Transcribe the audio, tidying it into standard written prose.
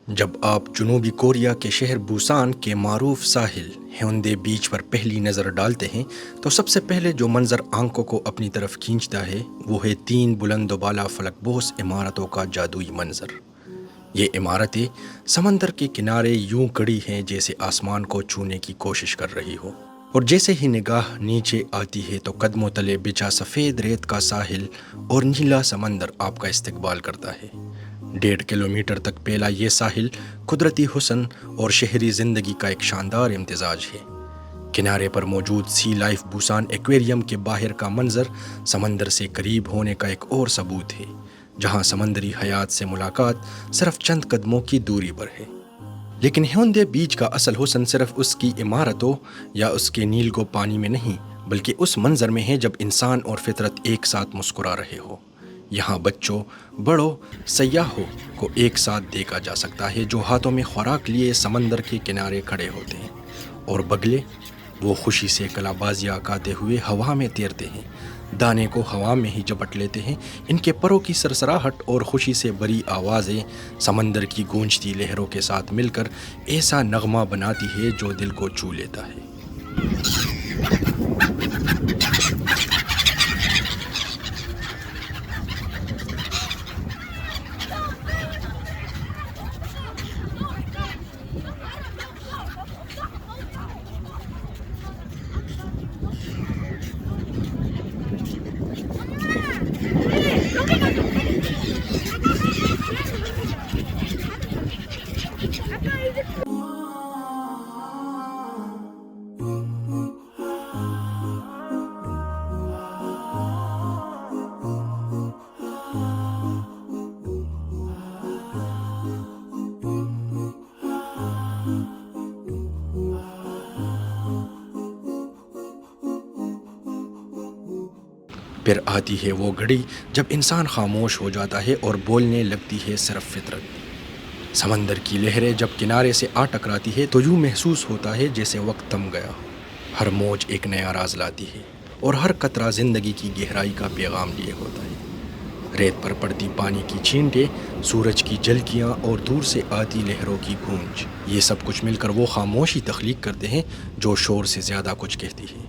जब आप जनूबी कोरिया के शहर बुसान के मारूफ साहिल हेउंदे बीच पर पहली नज़र डालते हैं तो सबसे पहले जो मंजर आंखों को अपनी तरफ खींचता है वो है 3 बुलंद बाला फलकबोस इमारतों का जादुई मंजर। ये इमारतें समंदर के किनारे यूं खड़ी हैं जैसे आसमान को छूने की कोशिश कर रही हो, और जैसे ही निगाह नीचे आती है तो कदमों तले बिछा सफ़ेद रेत का साहिल और नीला समंदर आपका इस्तकबाल करता है। 1.5 किलोमीटर तक फैला ये साहिल कुदरती हुस्न और शहरी ज़िंदगी का एक शानदार इम्तिजाज है। किनारे पर मौजूद सी लाइफ बुसान एक्वेरियम के बाहर का मंजर समंदर से करीब होने का एक और सबूत है, जहां समंदरी हयात से मुलाकात सिर्फ चंद कदमों की दूरी पर है। लेकिन हेउंदे बीच का असल हुस्न सिर्फ उसकी इमारतों या उसके नीलगो पानी में नहीं, बल्कि उस मंजर में है जब इंसान और फितरत एक साथ मुस्कुरा रहे हो। यहाँ बच्चों, बड़ों, सयाहों को एक साथ देखा जा सकता है जो हाथों में खुराक लिए समंदर के किनारे खड़े होते हैं, और बगले वो खुशी से कलाबाजियाँ गाते हुए हवा में तैरते हैं, दाने को हवा में ही झपट लेते हैं। इनके परों की सरसराहट और खुशी से भरी आवाज़ें समंदर की गूंजती लहरों के साथ मिलकर ऐसा नगमा बनाती है जो दिल को छू लेता है। फिर आती है वो घड़ी जब इंसान खामोश हो जाता है और बोलने लगती है सिर्फ फितरत। समंदर की लहरें जब किनारे से आ टकराती है तो यूँ महसूस होता है जैसे वक्त थम गया। हर मौज एक नया राज लाती है और हर कतरा ज़िंदगी की गहराई का पैगाम लिए होता है। रेत पर पड़ती पानी की छींटें, सूरज की झलकियाँ और दूर से आती लहरों की गूंज, ये सब कुछ मिलकर वो खामोशी तख्लीक करते हैं जो शोर से ज़्यादा कुछ कहती है।